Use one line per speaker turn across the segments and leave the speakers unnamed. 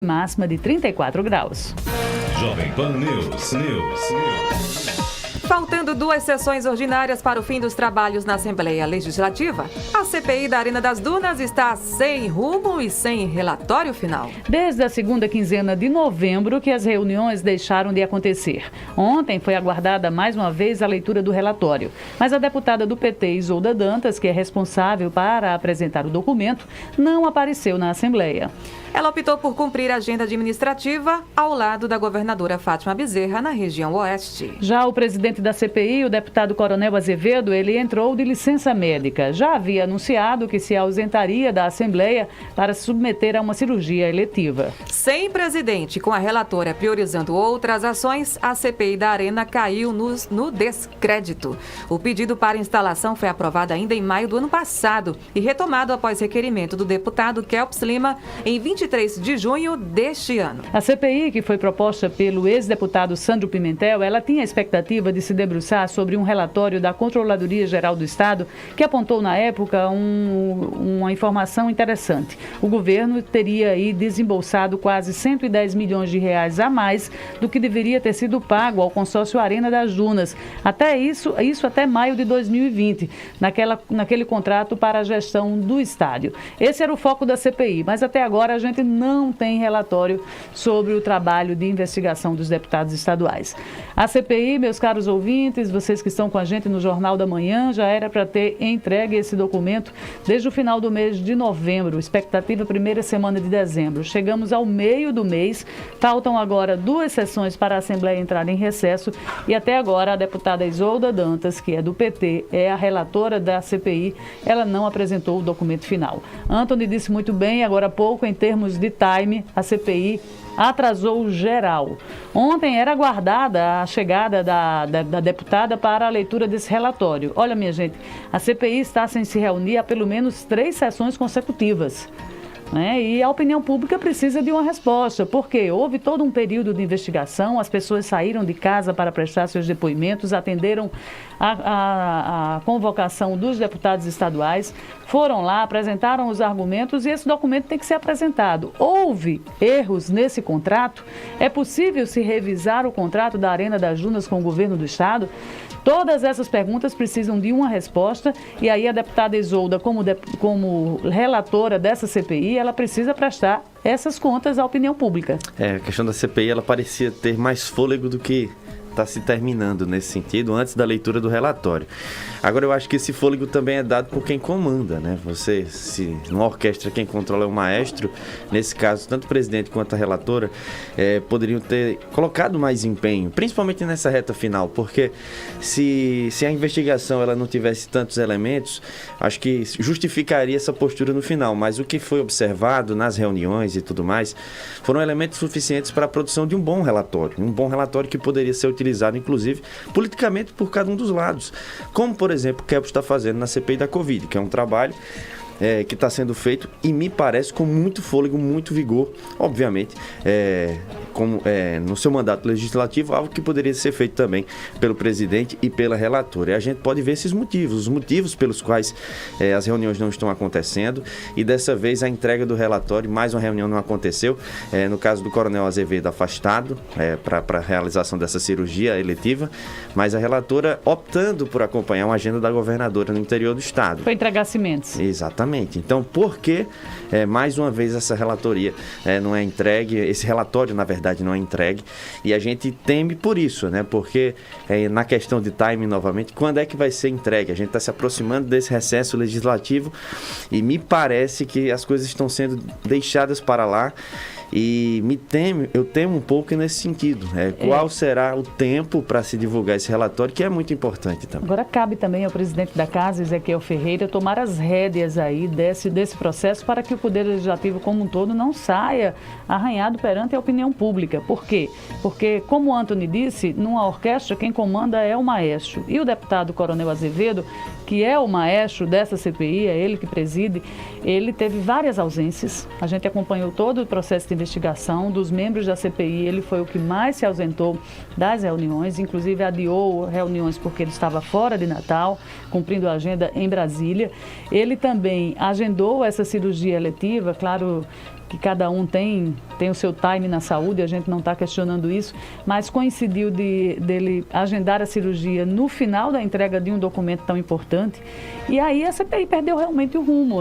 máxima de 34 graus.
Jovem Pan News.
Faltando 2 sessões ordinárias para o fim dos trabalhos na Assembleia Legislativa, a CPI da Arena das Dunas está sem rumo e sem relatório final.
Desde a segunda quinzena de novembro que as reuniões deixaram de acontecer. Ontem foi aguardada mais uma vez a leitura do relatório, mas a deputada do PT, Isolda Dantas, que é responsável para apresentar o documento, não apareceu na Assembleia.
Ela optou por cumprir a agenda administrativa ao lado da governadora Fátima Bezerra, na região oeste.
Já o presidente da CPI, o deputado Coronel Azevedo, ele entrou de licença médica. Já havia anunciado que se ausentaria da Assembleia para se submeter a uma cirurgia eletiva.
Sem presidente, com a relatora priorizando outras ações, a CPI da Arena caiu no descrédito. O pedido para instalação foi aprovado ainda em maio do ano passado e retomado após requerimento do deputado Kelps Lima em 23 de junho deste ano.
A CPI, que foi proposta pelo ex-deputado Sandro Pimentel, ela tinha a expectativa de se debruçar sobre um relatório da Controladoria Geral do Estado que apontou na época uma informação interessante. O governo teria aí desembolsado quase 110 milhões de reais a mais do que deveria ter sido pago ao consórcio Arena das Dunas. Até isso até maio de 2020, naquele contrato para a gestão do estádio. Esse era o foco da CPI, mas até agora a gente não tem relatório sobre o trabalho de investigação dos deputados estaduais. A CPI, meus caros ouvintes, vocês que estão com a gente no Jornal da Manhã, já era para ter entregue esse documento desde o final do mês de novembro, expectativa primeira semana de dezembro. Chegamos ao meio do mês, faltam agora 2 sessões para a Assembleia entrar em recesso e até agora a deputada Isolda Dantas, que é do PT, é a relatora da CPI, ela não apresentou o documento final. Antony disse muito bem, agora há pouco, em termos de time, a CPI atrasou geral. Ontem era aguardada a chegada da deputada para a leitura desse relatório. Olha, minha gente, a CPI está sem se reunir há pelo menos 3 sessões consecutivas. E a opinião pública precisa de uma resposta, porque houve todo um período de investigação, as pessoas saíram de casa para prestar seus depoimentos, atenderam a convocação dos deputados estaduais, foram lá, apresentaram os argumentos e esse documento tem que ser apresentado. Houve erros nesse contrato? É possível se revisar o contrato da Arena das Dunas com o governo do estado? Todas essas perguntas precisam de uma resposta e aí a deputada Isolda, como relatora dessa CPI, ela precisa prestar essas contas à opinião pública.
A questão da CPI, ela parecia ter mais fôlego do que está se terminando nesse sentido, antes da leitura do relatório. Agora, eu acho que esse fôlego também é dado por quem comanda, né? Você, se numa orquestra quem controla é o maestro, nesse caso, tanto o presidente quanto a relatora poderiam ter colocado mais empenho, principalmente nessa reta final, porque se a investigação ela não tivesse tantos elementos, acho que justificaria essa postura no final, mas o que foi observado nas reuniões e tudo mais, foram elementos suficientes para a produção de um bom relatório que poderia ser utilizado, inclusive, politicamente por cada um dos lados. Como, por exemplo, o Kelps está fazendo na CPI da Covid, que é um trabalho que está sendo feito e me parece com muito fôlego, muito vigor, obviamente, no seu mandato legislativo, algo que poderia ser feito também pelo presidente e pela relatora. E a gente pode ver esses motivos, os motivos pelos quais as reuniões não estão acontecendo e dessa vez a entrega do relatório, mais uma reunião não aconteceu, no caso do Coronel Azevedo afastado para a realização dessa cirurgia eletiva, mas a relatora optando por acompanhar uma agenda da governadora no interior do estado.
Foi entregar cimentos.
Exatamente. Então, por que mais uma vez essa relatoria não é entregue, esse relatório, na verdade, não é entregue, e a gente teme por isso, né? Porque na questão de timing, novamente, quando é que vai ser entregue? A gente está se aproximando desse recesso legislativo e me parece que as coisas estão sendo deixadas para lá. E eu temo um pouco nesse sentido. Qual será o tempo para se divulgar esse relatório, que é muito importante também.
Agora cabe também ao presidente da Casa, Ezequiel Ferreira, tomar as rédeas aí desse processo para que o Poder Legislativo como um todo não saia arranhado perante a opinião pública. Por quê? Porque, como o Antony disse, numa orquestra quem comanda é o maestro. E o deputado Coronel Azevedo, que é o maestro dessa CPI, é ele que preside, ele teve várias ausências. A gente acompanhou todo o processo de investigação dos membros da CPI, ele foi o que mais se ausentou das reuniões, inclusive adiou reuniões porque ele estava fora de Natal, cumprindo a agenda em Brasília. Ele também agendou essa cirurgia eletiva, claro que cada um tem o seu time na saúde, a gente não está questionando isso, mas coincidiu dele agendar a cirurgia no final da entrega de um documento tão importante, e aí a CPI perdeu realmente o rumo.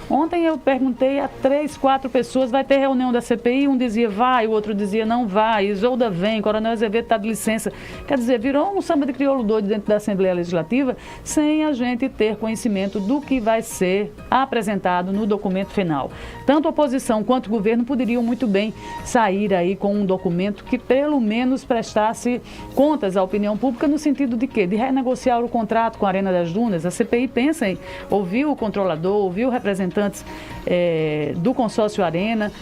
Ontem eu perguntei a 3, 4 pessoas, vai ter reunião da CPI, um dizia vai, o outro dizia não vai, Isolda vem, Coronel Azevedo está de licença. Quer dizer, virou um samba de crioulo doido dentro da Assembleia Legislativa, sem a gente ter conhecimento do que vai ser apresentado no documento final. Tanto a oposição quanto o governo poderiam muito bem sair aí com um documento que pelo menos prestasse contas à opinião pública no sentido de quê? De renegociar o contrato com a Arena das Dunas. A CPI pensa em ouvir o controlador, ouvir representantes do consórcio Arena,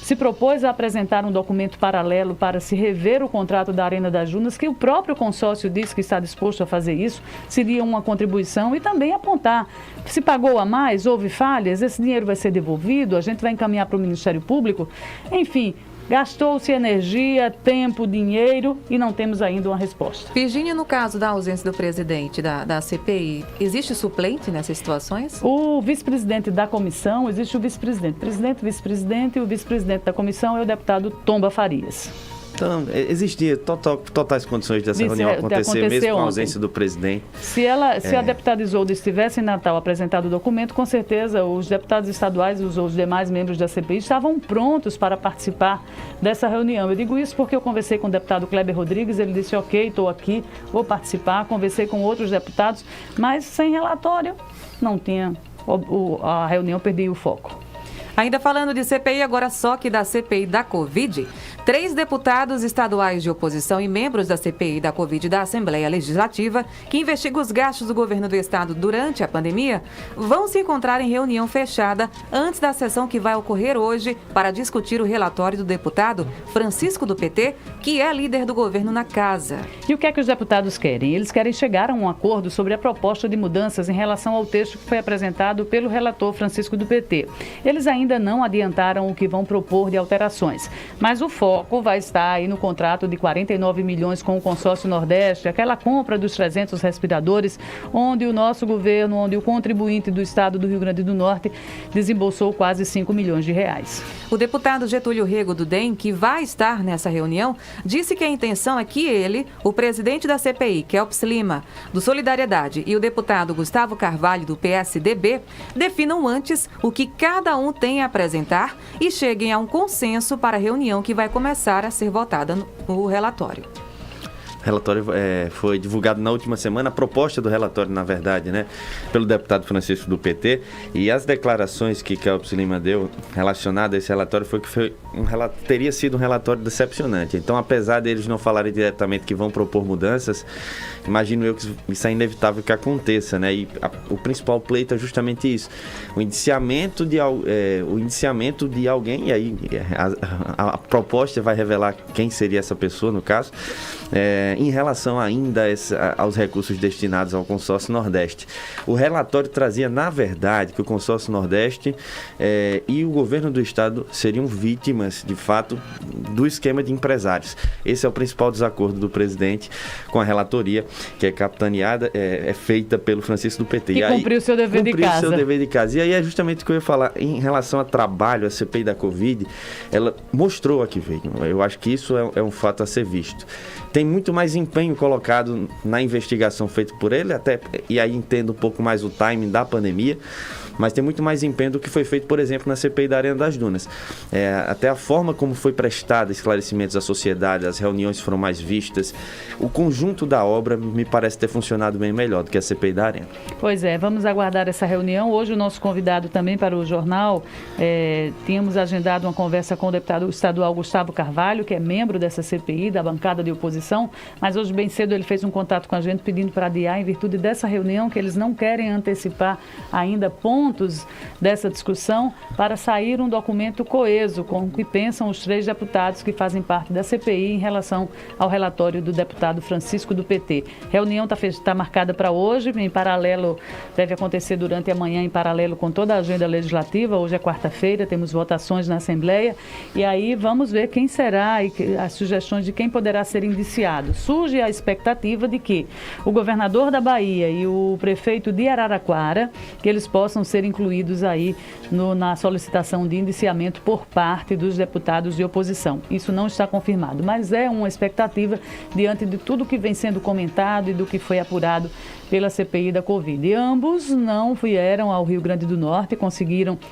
se propôs a apresentar um documento paralelo para se rever o contrato da Arena das Dunas, que o próprio consórcio disse que está disposto a fazer isso, seria uma contribuição, e também apontar se pagou a mais, houve falhas, esse dinheiro vai ser devolvido, a gente vai encaminhar para o Ministério Público, enfim. Gastou-se energia, tempo, dinheiro e não temos ainda uma resposta.
Virgínia, no caso da ausência do presidente da CPI, existe suplente nessas situações?
O vice-presidente da comissão, existe o vice-presidente. Presidente, vice-presidente, e o vice-presidente da comissão é o deputado Tomba Farias.
Então, existia totais condições dessa reunião acontecer mesmo com a ausência do presidente.
Se a deputada Isolda estivesse em Natal apresentado o documento, com certeza os deputados estaduais e os demais membros da CPI estavam prontos para participar dessa reunião. Eu digo isso porque eu conversei com o deputado Kleber Rodrigues, ele disse, ok, estou aqui, vou participar. Conversei com outros deputados, mas sem relatório não tinha, a reunião perdia o foco.
Ainda falando de CPI, agora só que da CPI da Covid, 3 deputados estaduais de oposição e membros da CPI da Covid da Assembleia Legislativa, que investigam os gastos do governo do estado durante a pandemia, vão se encontrar em reunião fechada antes da sessão que vai ocorrer hoje para discutir o relatório do deputado Francisco do PT, que é líder do governo na casa.
E o que é que os deputados querem? Eles querem chegar a um acordo sobre a proposta de mudanças em relação ao texto que foi apresentado pelo relator Francisco do PT. Eles ainda não adiantaram o que vão propor de alterações, mas o foco vai estar aí no contrato de 49 milhões com o consórcio Nordeste, aquela compra dos 300 respiradores, onde o nosso governo, onde o contribuinte do estado do Rio Grande do Norte desembolsou quase 5 milhões de reais.
O deputado Getúlio Rego do DEM, que vai estar nessa reunião, disse que a intenção é que ele, o presidente da CPI, Kelps Lima, do Solidariedade, e o deputado Gustavo Carvalho, do PSDB, definam antes o que cada um tem a apresentar e cheguem a um consenso para a reunião que vai começar a ser votada no relatório.
O relatório foi divulgado na última semana, a proposta do relatório, na verdade, né, pelo deputado Francisco do PT, e as declarações que Kelps Lima deu relacionadas a esse relatório foi que teria sido um relatório decepcionante. Então, apesar deles não falarem diretamente que vão propor mudanças, imagino eu que isso é inevitável que aconteça, né? E o principal pleito é justamente isso, o indiciamento de alguém, e aí a proposta vai revelar quem seria essa pessoa, no caso, em relação ainda aos recursos destinados ao consórcio Nordeste. O relatório trazia, na verdade, que o consórcio Nordeste e o governo do estado seriam vítimas, de fato, do esquema de empresários. Esse é o principal desacordo do presidente com a relatoria, que é capitaneada, é feita pelo Francisco do PT.
E cumpriu o seu dever de casa.
Cumpriu o seu dever de casa. E aí é justamente o que eu ia falar. Em relação a trabalho, a CPI da Covid, ela mostrou a que veio. Eu acho que isso é um fato a ser visto. Tem muito mais empenho colocado na investigação feita por ele, e aí entendo um pouco mais o timing da pandemia, mas tem muito mais empenho do que foi feito, por exemplo, na CPI da Arena das Dunas. Até a forma como foi prestada esclarecimentos à sociedade, as reuniões foram mais vistas, o conjunto da obra me parece ter funcionado bem melhor do que a CPI da Arena.
Pois é, vamos aguardar essa reunião. Hoje o nosso convidado também para o jornal, tínhamos agendado uma conversa com o deputado estadual Gustavo Carvalho, que é membro dessa CPI, da bancada de oposição, mas hoje bem cedo ele fez um contato com a gente pedindo para adiar em virtude dessa reunião, que eles não querem antecipar ainda pontos dessa discussão para sair um documento coeso com o que pensam os 3 deputados que fazem parte da CPI em relação ao relatório do deputado Francisco do PT. Reunião está marcada para hoje, em paralelo, deve acontecer durante a manhã em paralelo com toda a agenda legislativa. Hoje é quarta-feira, temos votações na Assembleia e aí vamos ver quem será e as sugestões de quem poderá ser indiciado. Surge a expectativa de que o governador da Bahia e o prefeito de Araraquara, que eles possam ser ser incluídos aí na solicitação de indiciamento por parte dos deputados de oposição. Isso não está confirmado, mas é uma expectativa diante de tudo que vem sendo comentado e do que foi apurado pela CPI da Covid. E ambos não vieram ao Rio Grande do Norte,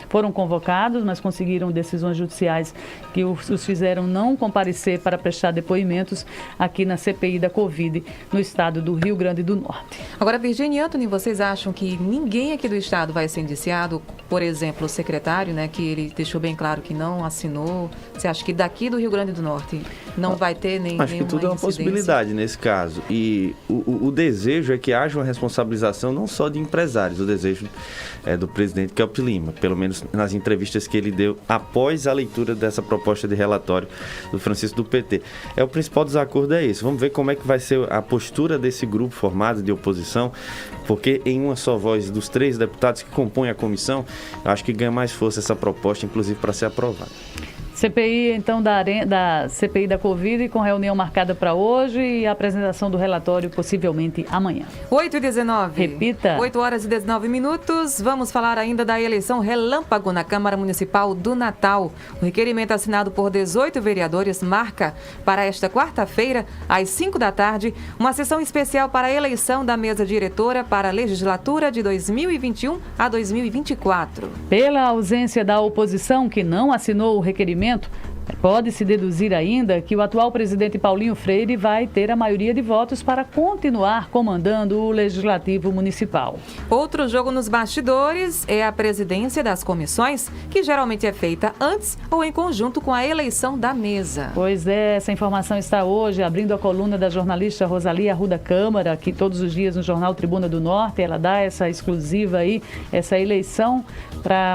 foram convocados, mas conseguiram decisões judiciais que os fizeram não comparecer para prestar depoimentos aqui na CPI da Covid no estado do Rio Grande do Norte.
Agora, Virgínia e Antony, vocês acham que ninguém aqui do estado vai ser indiciado? Por exemplo, o secretário, né, que ele deixou bem claro que não assinou. Você acha que daqui do Rio Grande do Norte não vai ter nenhuma
Acho que tudo é uma possibilidade nesse caso. E o desejo é que haja uma responsabilização não só de empresários, o desejo é do presidente Kelps Lima, pelo menos nas entrevistas que ele deu após a leitura dessa proposta de relatório do Francisco do PT. O principal desacordo é esse. Vamos ver como é que vai ser a postura desse grupo formado de oposição, porque em uma só voz dos 3 deputados que compõem a comissão, eu acho que ganha mais força essa proposta, inclusive para ser aprovada.
CPI, então, da CPI da Covid, com reunião marcada para hoje e a apresentação do relatório possivelmente amanhã.
8h19.
Repita.
8h19. Vamos falar ainda da eleição relâmpago na Câmara Municipal do Natal. O requerimento assinado por 18 vereadores marca para esta quarta-feira, às 5 da tarde, uma sessão especial para a eleição da mesa diretora para a legislatura de 2021 a 2024.
Pela ausência da oposição, que não assinou o requerimento, pode-se deduzir ainda que o atual presidente Paulinho Freire vai ter a maioria de votos para continuar comandando o Legislativo Municipal.
Outro jogo nos bastidores é a presidência das comissões, que geralmente é feita antes ou em conjunto com a eleição da mesa.
Pois é, essa informação está hoje abrindo a coluna da jornalista Rosalia Arruda Câmara, que todos os dias no jornal Tribuna do Norte, ela dá essa exclusiva aí, essa eleição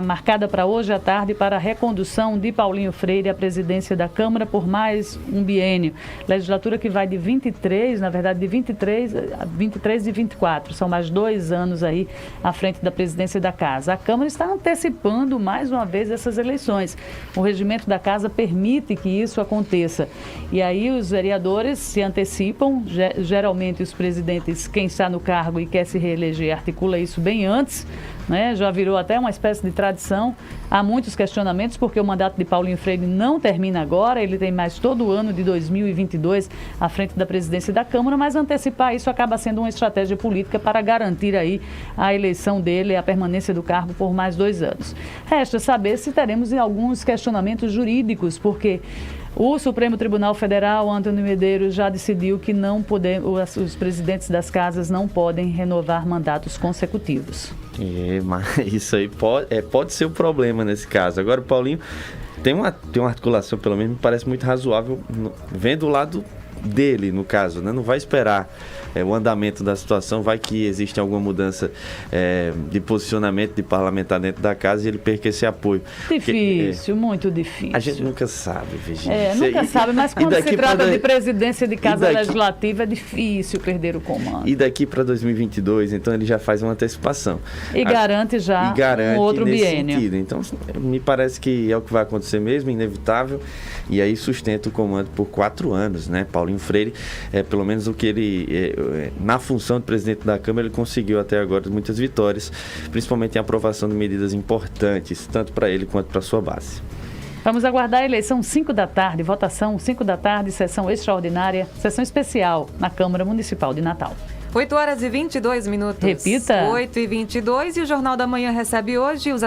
marcada para hoje à tarde para a recondução de Paulinho Freire à presidência da Câmara por mais um biênio. Legislatura que vai de 23, na verdade de 23 e 24, são mais 2 anos aí à frente da presidência da Casa. A Câmara está antecipando mais uma vez essas eleições. O regimento da Casa permite que isso aconteça. E aí os vereadores se antecipam, geralmente os presidentes, quem está no cargo e quer se reeleger, articula isso bem antes, né? Já virou até uma espécie de tradição. Há muitos questionamentos porque o mandato de Paulinho Freire não termina agora, ele tem mais todo o ano de 2022 à frente da presidência da Câmara, mas antecipar isso acaba sendo uma estratégia política para garantir aí a eleição dele, a permanência do cargo por mais 2 anos. Resta saber se teremos alguns questionamentos jurídicos, porque o Supremo Tribunal Federal, Antony Medeiros, já decidiu que os presidentes das casas não podem renovar mandatos consecutivos.
Mas isso aí pode ser o problema nesse caso. Agora o Paulinho tem uma articulação, pelo menos me parece muito razoável, vendo o lado dele, no caso, né? Não vai esperar o andamento da situação, vai que existe alguma mudança de posicionamento de parlamentar dentro da casa e ele perca esse apoio.
Difícil, muito difícil.
A gente nunca sabe, Virgínia.
Nunca sabe, mas quando se trata de presidência de casa legislativa é difícil perder o comando.
E daqui para 2022, então ele já faz uma antecipação.
E garante já um outro biênio.
Sentido. Então, me parece que é o que vai acontecer mesmo, inevitável, e aí sustenta o comando por 4 anos, né? Paulinho Freire, pelo menos o que ele, na função de presidente da Câmara, ele conseguiu até agora muitas vitórias, principalmente em aprovação de medidas importantes, tanto para ele quanto para a sua base.
Vamos aguardar a eleição 5 da tarde, votação 5 da tarde, sessão extraordinária, sessão especial na Câmara Municipal de Natal.
8h22.
Repita.
8h22 e o Jornal da Manhã recebe hoje os